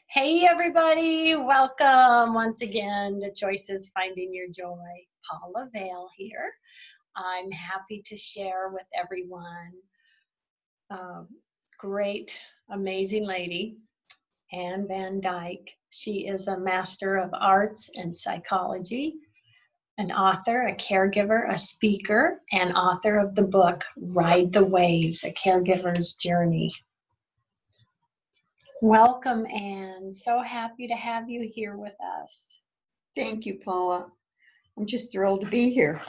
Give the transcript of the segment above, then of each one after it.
Hey everybody, welcome once again to Choices Finding Your Joy. Paula Vail here. I'm happy to share with everyone a great, amazing lady, Anne Van Dyke. She is a Master of Arts and Psychology, an author, a caregiver, a speaker, and author of the book Ride the Waves, A Caregiver's Journey. Welcome, Anne. So happy to have you here with us. Thank you, Paula. I'm just thrilled to be here.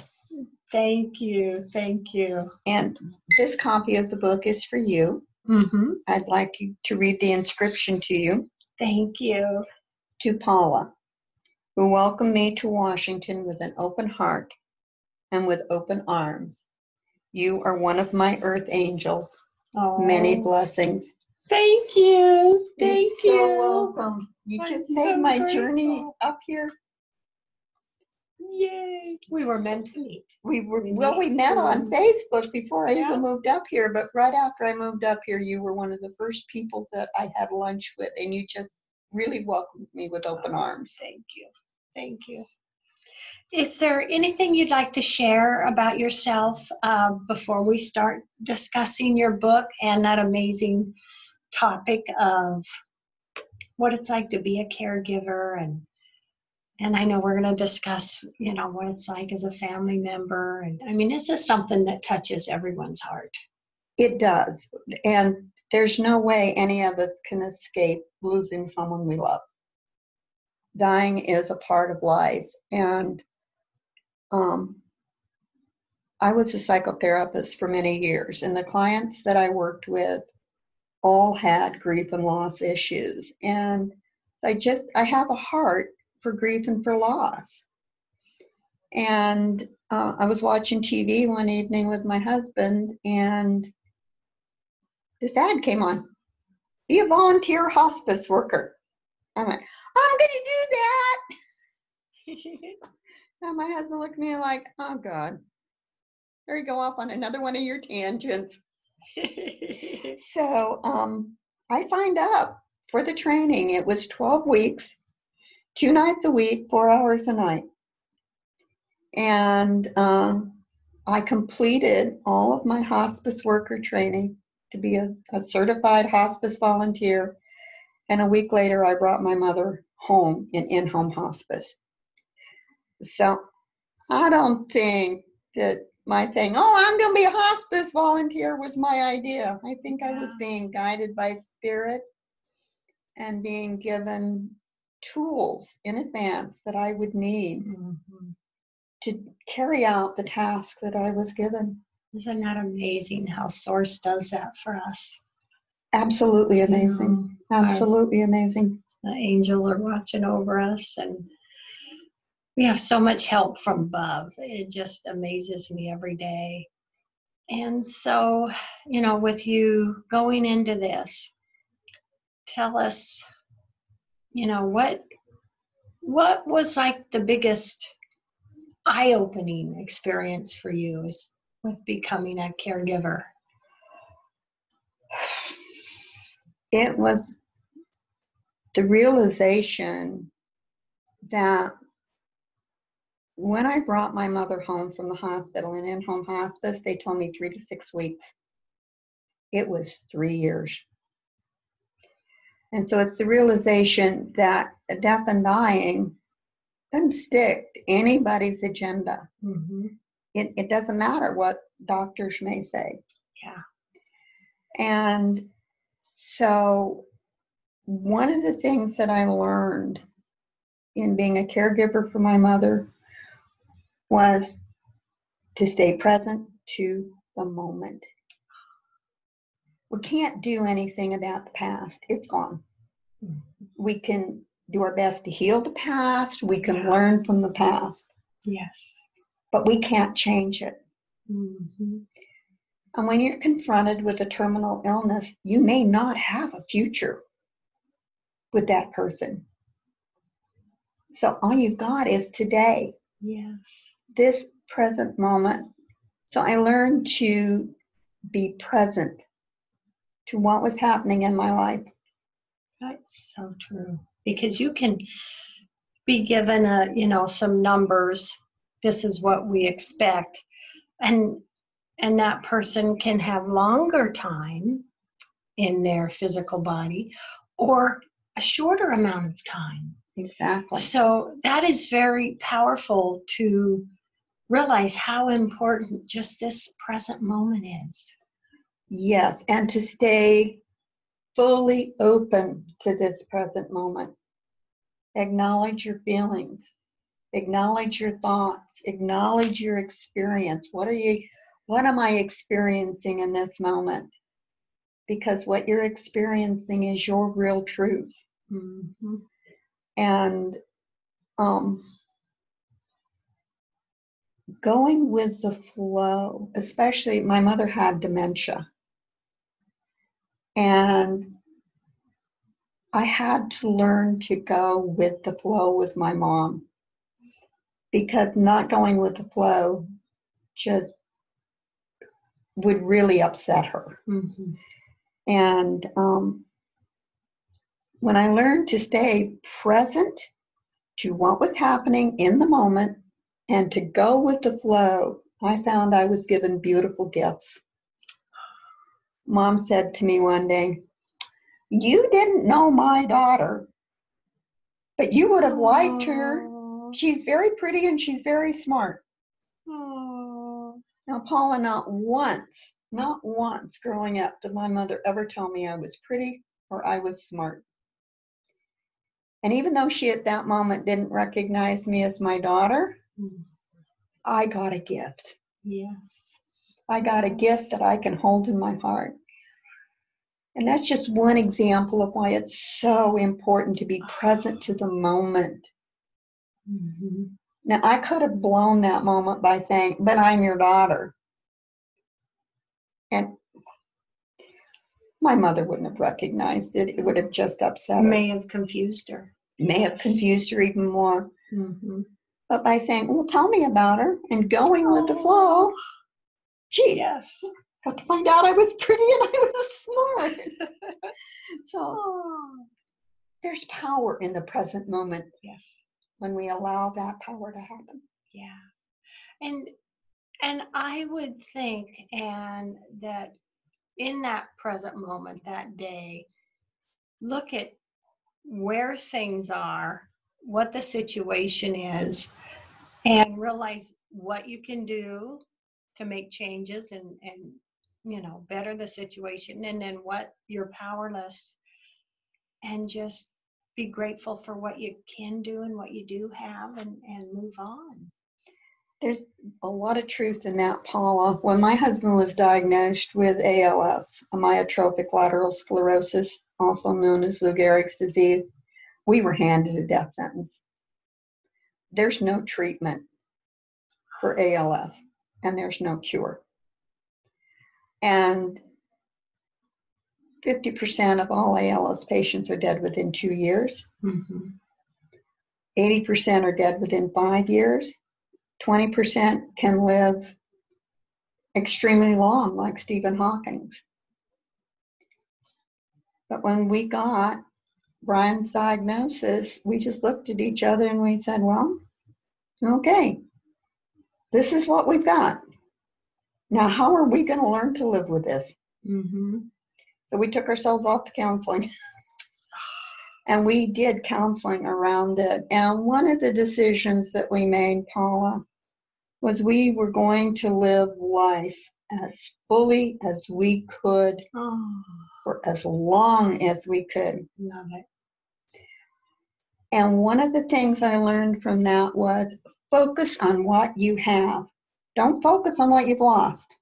Thank you. Thank you. And this copy of the book is for you. Mm-hmm. I'd like you to read the inscription to you. Thank you. To Paula, who welcomed me to Washington with an open heart and with open arms. You are one of my earth angels. Oh, many blessings. Thank you. Thank you. So welcome. You I'm just made so my grateful. journey up here. Yay. We were meant to meet. We met on Facebook before I even moved up here, but right after I moved up here, you were one of the first people that I had lunch with, and you just really welcomed me with open arms. Thank you. Thank you. Is there anything you'd like to share about yourself before we start discussing your book and that amazing topic of what it's like to be a caregiver? And I know we're going to discuss, what it's like as a family member. And I mean, this is something that touches everyone's heart. It does. And there's no way any of us can escape losing someone we love. Dying is a part of life. And I was a psychotherapist for many years, and the clients that I worked with all had grief and loss issues. And I have a heart for grief and for loss. And I was watching TV one evening with my husband, and this ad came on. Be a volunteer hospice worker. I'm like, I'm going to do that. And my husband looked at me like, oh, God, there you go off on another one of your tangents. So I signed up for the training. It was 12 weeks, 2 nights a week, 4 hours a night. And I completed all of my hospice worker training to be a certified hospice volunteer. And a week later, I brought my mother home in-home hospice. So I don't think that my saying, I'm going to be a hospice volunteer was my idea. I think I was being guided by spirit and being given tools in advance that I would need to carry out the task that I was given. Isn't that amazing how Source does that for us? Absolutely amazing. Absolutely amazing. The angels are watching over us, and we have so much help from above. It just amazes me every day. And so, with you going into this, tell us, what was like the biggest eye-opening experience for you with becoming a caregiver? It was the realization that when I brought my mother home from the hospital in in-home hospice, they told me 3 to 6 weeks. It was 3 years. And so it's the realization that death and dying doesn't stick to anybody's agenda. Mm-hmm. It doesn't matter what doctors may say. Yeah. And so one of the things that I learned in being a caregiver for my mother was to stay present to the moment. We can't do anything about the past. It's gone. We can do our best to heal the past. We can learn from the past. Yes. But we can't change it. Mm-hmm. And when you're confronted with a terminal illness, you may not have a future with that person. So all you've got is today. Yes. This present moment. So I learned to be present to what was happening in my life. That's so true. Because you can be given some numbers. This is what we expect. And that person can have longer time in their physical body or a shorter amount of time. Exactly. So that is very powerful to realize how important just this present moment is. Yes, and to stay fully open to this present moment. Acknowledge your feelings. Acknowledge your thoughts. Acknowledge your experience. What am I experiencing in this moment? Because what you're experiencing is your real truth. Mm-hmm. And going with the flow, especially my mother had dementia. And I had to learn to go with the flow with my mom, because not going with the flow just would really upset her. Mm-hmm. And when I learned to stay present to what was happening in the moment and to go with the flow, I found I was given beautiful gifts. Mom said to me one day, "You didn't know my daughter, but you would have liked her. She's very pretty and she's very smart." Aww. Now, Paula, not once growing up did my mother ever tell me I was pretty or I was smart. And even though she at that moment didn't recognize me as my daughter, I got a gift. Yes. I got a gift that I can hold in my heart. And that's just one example of why it's so important to be present to the moment. Mm-hmm. Now, I could have blown that moment by saying, "But I'm your daughter." And my mother wouldn't have recognized it. It would have just upset her. May have confused her. May have confused her even more. Mm-hmm. But by saying, "Well, tell me about her," and going with the flow, gee, yes, got to find out I was pretty and I was smart. So there's power in the present moment. Yes. When we allow that power to happen. Yeah. And I would think, and that in that present moment, that day, look at where things are, what the situation is, and realize what you can do to make changes and better the situation, and then what you're powerless, and just be grateful for what you can do and what you do have, and move on. There's a lot of truth in that, Paula. When my husband was diagnosed with ALS, amyotrophic lateral sclerosis, also known as Lou Gehrig's disease, we were handed a death sentence. There's no treatment for ALS, and there's no cure. And 50% of all ALS patients are dead within 2 years. Mm-hmm. 80% are dead within 5 years. 20% can live extremely long, like Stephen Hawking's. But when we got Brian's diagnosis, we just looked at each other and we said, "Well, okay, this is what we've got. Now, how are we going to learn to live with this?" Mm-hmm. So we took ourselves off to counseling. And we did counseling around it. And one of the decisions that we made, Paula, was we were going to live life as fully as we could for as long as we could. Love it. And one of the things I learned from that was focus on what you have. Don't focus on what you've lost.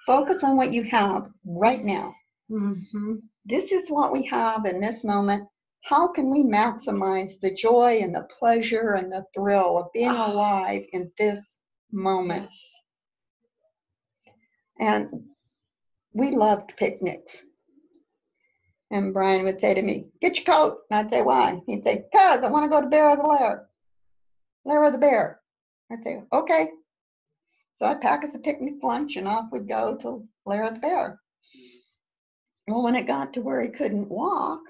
Focus on what you have right now. Mm-hmm. This is what we have in this moment. How can we maximize the joy and the pleasure and the thrill of being alive in this moment? Yes. And we loved picnics. And Brian would say to me, "Get your coat." And I'd say, "Why?" He'd say, "Because I want to go to Bear of the Lair. Lair of the Bear." I'd say, "Okay." So I'd pack us a picnic lunch and off we'd go to Lair of the Bear. Well, when it got to where he couldn't walk,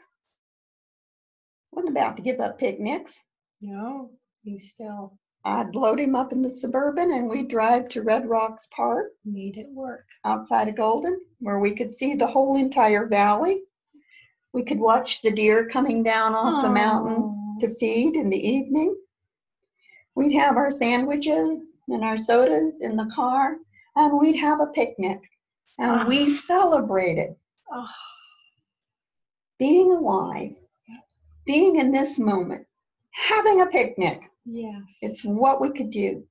wasn't about to give up picnics. No, you still I'd load him up in the Suburban and we'd drive to Red Rocks Park made it work. outside of Golden, where we could see the whole entire valley. We could watch the deer coming down off the mountain to feed in the evening. We'd have our sandwiches and our sodas in the car, and we'd have a picnic. And we celebrated Oh, being alive, being in this moment, having a picnic. yes. It's what we could do.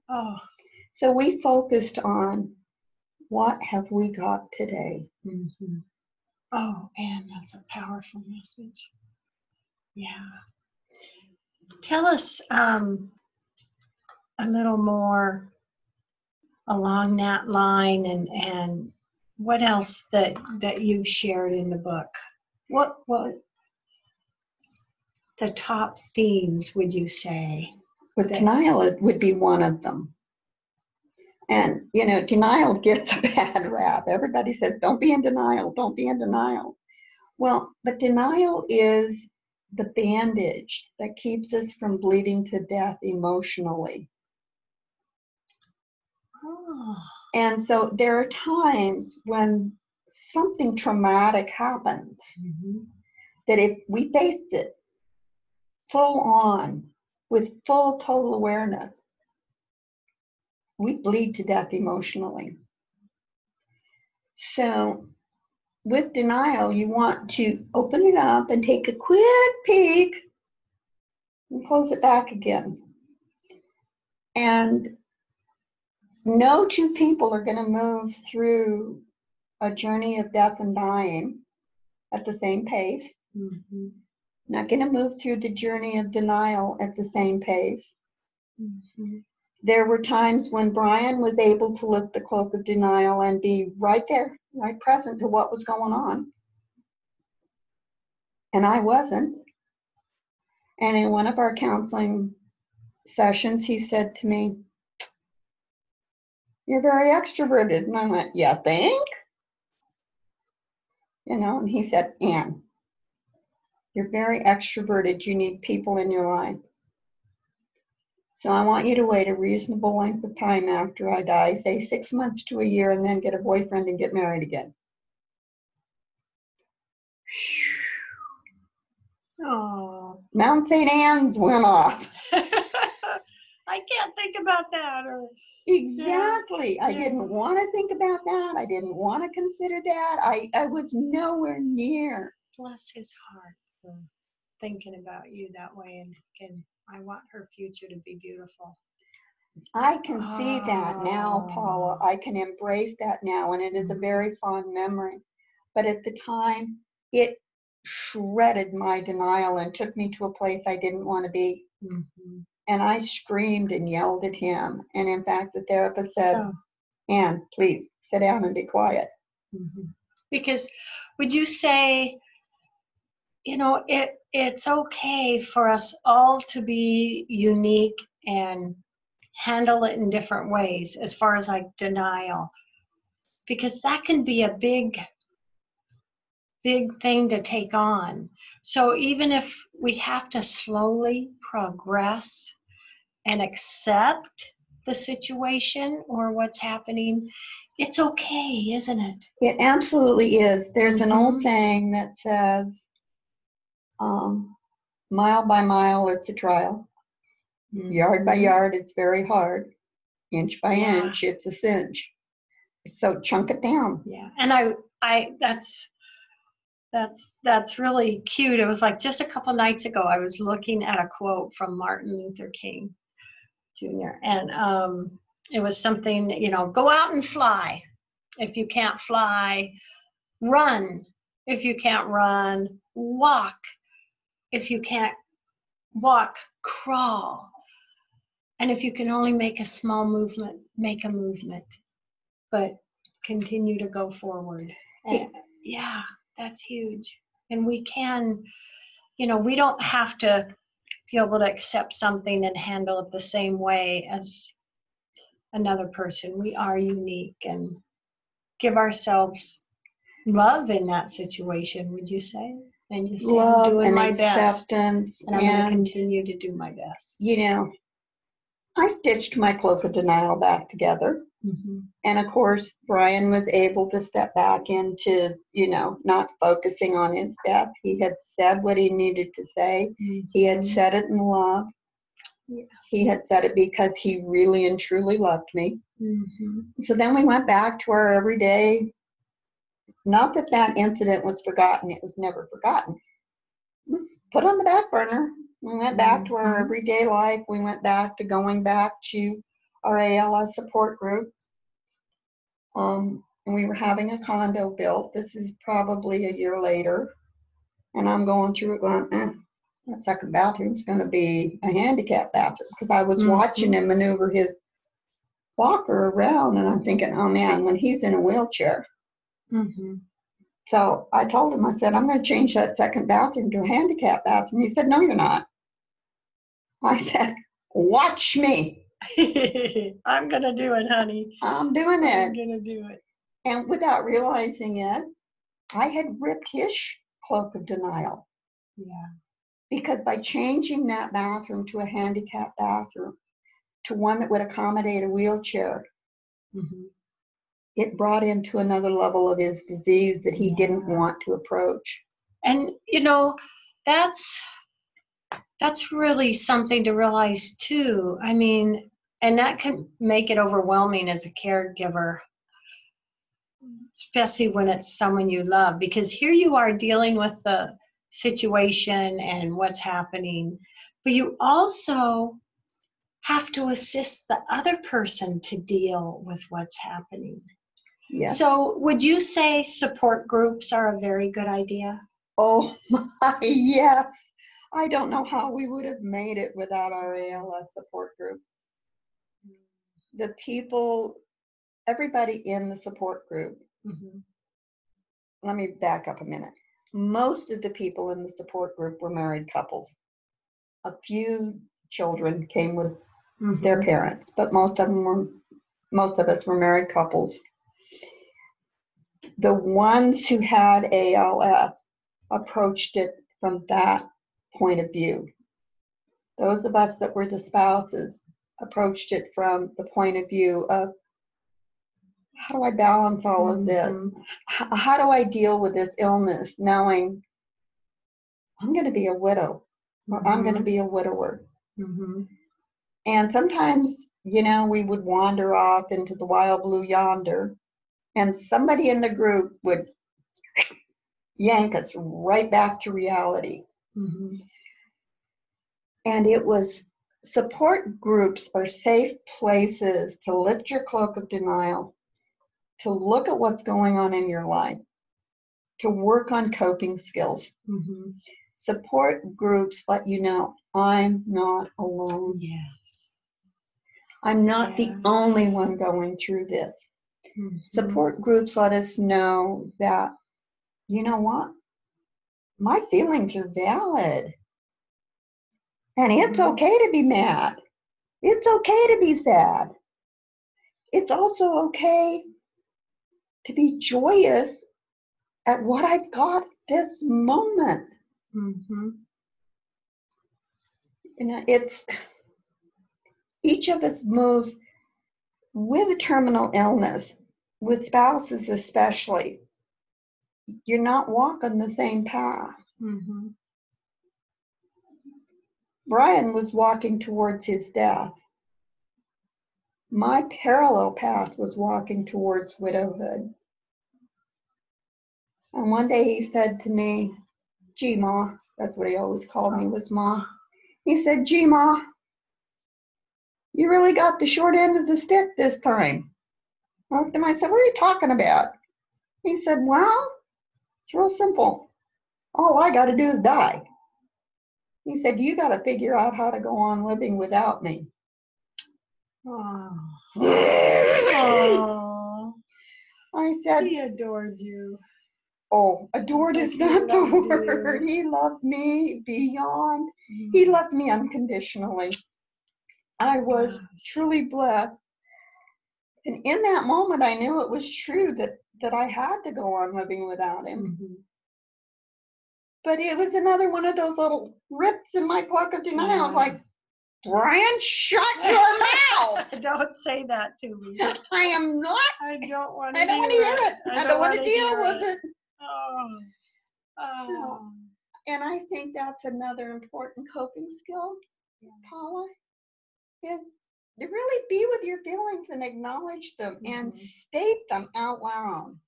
Oh. So we focused on what have we got today. Mm-hmm. Oh, and that's a powerful message. Yeah. Tell us a little more along that line, and what else that you've shared in the book. What the top themes would you say? With denial, it would be one of them. And, you know, denial gets a bad rap. Everybody says, don't be in denial, don't be in denial. Well, but denial is the bandage that keeps us from bleeding to death emotionally. Oh. And so there are times when something traumatic happens that if we face it full on with full total awareness, we bleed to death emotionally. So with denial, you want to open it up and take a quick peek and close it back again. And no two people are going to move through a journey of death and dying at the same pace. Mm-hmm. Not going to move through the journey of denial at the same pace. Mm-hmm. There were times when Brian was able to lift the cloak of denial and be right there, right present to what was going on. And I wasn't. And in one of our counseling sessions, he said to me, "You're very extroverted." And I went, "Yeah, think?" You know, and he said, "Ann, you're very extroverted. You need people in your life. So I want you to wait a reasonable length of time after I die, say 6 months to a year, and then get a boyfriend and get married again." Oh. Mount St. Anne's went off. I can't think about that. Or Exactly. Yeah. I didn't want to think about that. I didn't want to consider that. I was nowhere near. Bless his heart for thinking about you that way and thinking, I want her future to be beautiful. I can see that now, Paula. I can embrace that now, and it is a very fond memory. But at the time, it shredded my denial and took me to a place I didn't want to be. Mm-hmm. And I screamed and yelled at him. And in fact, the therapist said, "Ann, please sit down and be quiet." Mm-hmm. Because would you say, you know, it's okay for us all to be unique and handle it in different ways as far as like denial, because that can be a big thing to take on. So even if we have to slowly progress and accept the situation or what's happening, it's okay, isn't it? It absolutely is. There's an old saying that says, mile by mile, it's a trial. Yard by yard, it's very hard. Inch by inch, it's a cinch. So chunk it down. Yeah, and I that's really cute. It was like just a couple nights ago, I was looking at a quote from Martin Luther King Jr. And it was something, you know, go out and fly. If you can't fly, run. If you can't run, walk. If you can't walk, crawl. And if you can only make a small movement, make a movement, but continue to go forward. And yeah, that's huge. And we can, you know, we don't have to be able to accept something and handle it the same way as another person. We are unique, and give ourselves love in that situation, would you say? And you say, I'm Love doing and my best, acceptance. and I'm going to continue to do my best. You know, I stitched my cloak of denial back together. Mm-hmm. And of course, Brian was able to step back into, not focusing on his death. He had said what he needed to say. Mm-hmm. He had said it in love. Yes. He had said it because he really and truly loved me. Mm-hmm. So then we went back to our everyday. Not that that incident was forgotten. It was never forgotten. It was put on the back burner. We went back to our everyday life. We went back to going back to our ALS support group. And we were having a condo built. This is probably a year later. And I'm going through it going, that second bathroom's going to be a handicap bathroom. Because I was watching him maneuver his walker around. And I'm thinking, oh man, when he's in a wheelchair. Mm-hmm. So I told him, I said, I'm going to change that second bathroom to a handicap bathroom. He said, no, you're not. I said, watch me. I'm going to do it, honey. I'm doing it. I'm going to do it. And without realizing it, I had ripped his cloak of denial. Yeah. Because by changing that bathroom to a handicap bathroom, to one that would accommodate a wheelchair, it brought him to another level of his disease that he didn't want to approach. And, that's really something to realize too. I mean, and that can make it overwhelming as a caregiver, especially when it's someone you love, because here you are dealing with the situation and what's happening, but you also have to assist the other person to deal with what's happening. Yes. So would you say support groups are a very good idea? Oh my, yes. I don't know how we would have made it without our ALS support group. The people, everybody in the support group, let me back up a minute. Most of the people in the support group were married couples. A few children came with their parents, but most of us were married couples. The ones who had ALS approached it from that point of view. Those of us that were the spouses approached it from the point of view of, how do I balance all of this? How do I deal with this illness knowing I'm going to be a widow or I'm going to be a widower? And sometimes, we would wander off into the wild blue yonder, and somebody in the group would yank us right back to reality. And it was, support groups are safe places to lift your cloak of denial, to look at what's going on in your life, to work on coping skills. Support groups let you know, I'm not alone. Yes. I'm not the only one going through this. Support groups let us know that, you know what? My feelings are valid. And it's okay to be mad. It's okay to be sad. It's also okay to be joyous at what I've got this moment. It's, each of us moves with a terminal illness, with spouses especially. You're not walking the same path. Brian was walking towards his death. My parallel path was walking towards widowhood. And one day he said to me, gee, Ma, that's what he always called me, was Ma. He said, gee, Ma, you really got the short end of the stick this time. And I said, what are you talking about? He said, well, it's real simple. All I got to do is die. He said, you got to figure out how to go on living without me. Oh. I said, He adored you. Oh, adored is not the word. He loved me beyond. He loved me unconditionally. I was truly blessed. And in that moment, I knew it was true that that I had to go on living without him. Mhm. But it was another one of those little rips in my plug of denial. I was like, Brian, shut your mouth. Don't say that to me. I am not. I don't want to I don't want to hear it. I don't want to deal hear with it. Oh. Oh. And I think that's another important coping skill, Paula, is to really be with your feelings and acknowledge them and state them out loud.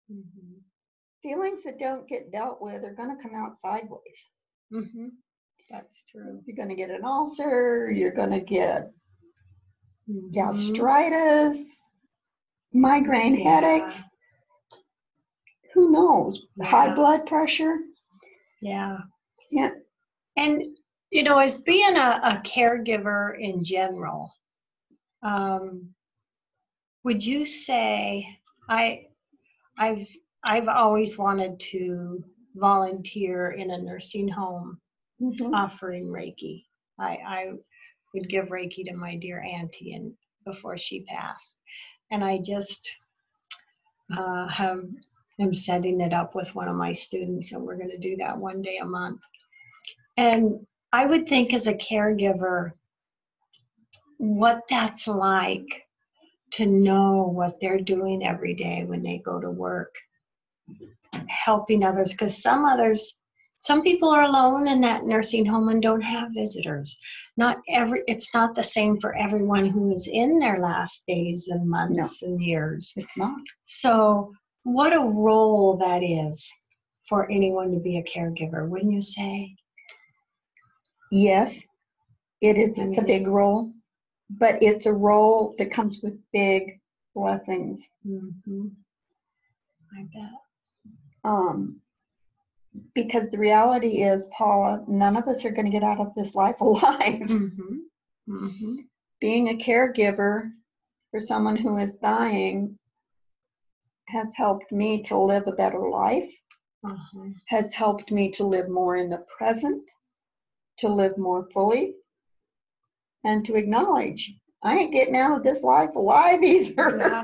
Mhm. Feelings that don't get dealt with are going to come out sideways. Mhm. That's true. You're going to get an ulcer. You're going to get Mhm. gastritis, migraine headaches. Who knows? High blood pressure. Yeah. Yeah. And, you know, as being a caregiver in general, would you say I've always wanted to volunteer in a nursing home offering Reiki. I would give Reiki to my dear auntie and before she passed. And I just am setting it up with one of my students, and we're going to do that one day a month. And I would think as a caregiver, what that's like to know what they're doing every day when they go to work, helping others, because some people are alone in that nursing home and don't have visitors. It's not the same for everyone who is in their last days and months and years. It's not. So what a role that is for anyone to be a caregiver, wouldn't you say? Yes, it is. It's a big role, but it's a role that comes with big blessings. Mm-hmm. I bet. Because the reality is, Paula, none of us are going to get out of this life alive. Mm-hmm. Mm-hmm. Being a caregiver for someone who is dying has helped me to live a better life, has helped me to live more in the present, to live more fully, and to acknowledge I ain't getting out of this life alive either. Yeah.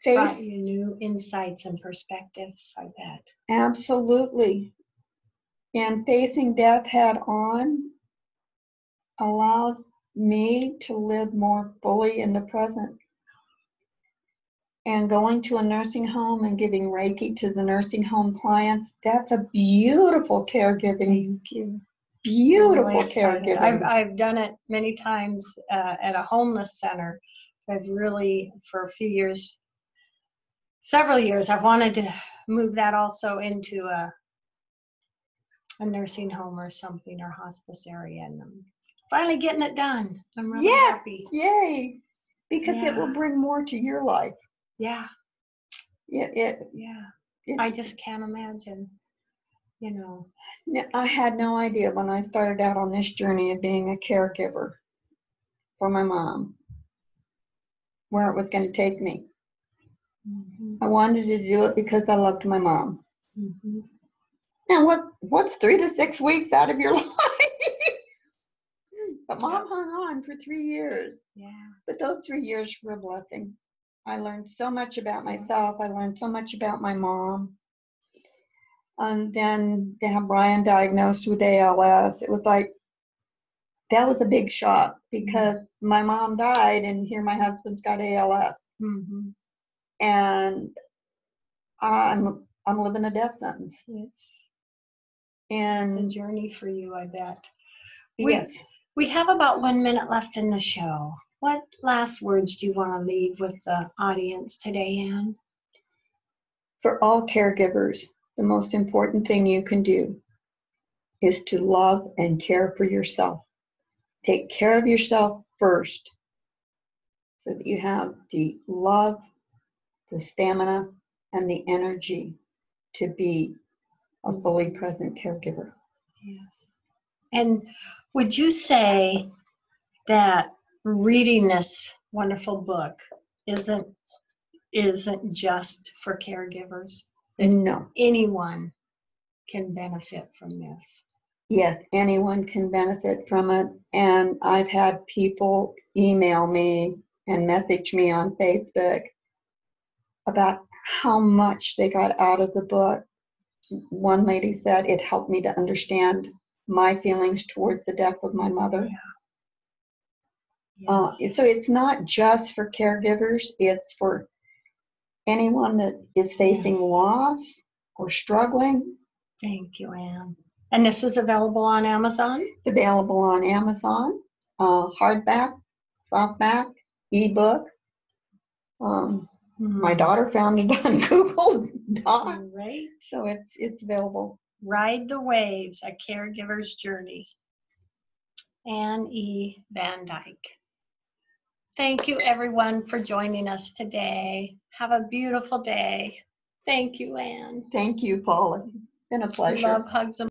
Brought you new insights and perspectives, I bet. Absolutely. And facing death head on allows me to live more fully in the present. And going to a nursing home and giving Reiki to the nursing home clients, that's a beautiful caregiving. Thank you. Beautiful Really caregiving. I've done it many times at a homeless center. I've really, for a few years, several years, I've wanted to move that also into a nursing home or something, or hospice area, and I'm finally getting it done. I'm really happy. Yay! Because it will bring more to your life. Yeah. I just can't imagine, you know. I had no idea when I started out on this journey of being a caregiver for my mom where it was going to take me. I wanted to do it because I loved my mom. Now, what's 3 to 6 weeks out of your life? But Mom hung on for 3 years. Yeah. But those 3 years were a blessing. I learned so much about myself. I learned so much about my mom. And then to have Brian diagnosed with ALS, it was like, that was a big shock because my mom died and here my husband's got ALS. And I'm living a death sentence. And it's a journey for you, I bet. Yes. We have about 1 minute left in the show. What last words do you want to leave with the audience today, Anne? For all caregivers, the most important thing you can do is to love and care for yourself. Take care of yourself first so that you have the love, the stamina, and the energy to be a fully present caregiver. Yes. And would you say that reading this wonderful book isn't just for caregivers? That No. Anyone can benefit from this? Yes, anyone can benefit from it. And I've had people email me and message me on Facebook about how much they got out of the book. One lady said it helped me to understand my feelings towards the death of my mother. Yes. So it's not just for caregivers, it's for anyone that is facing Yes. loss or struggling. Thank you, Anne. And this is available on Amazon? It's available on Amazon, hardback, softback, ebook. My daughter found it on Google Docs, Right. so it's available. Ride the Waves, A Caregiver's Journey. Anne E. Van Dyke. Thank you, everyone, for joining us today. Have a beautiful day. Thank you, Anne. Thank you, Paula. It's been a pleasure. Love, hugs, and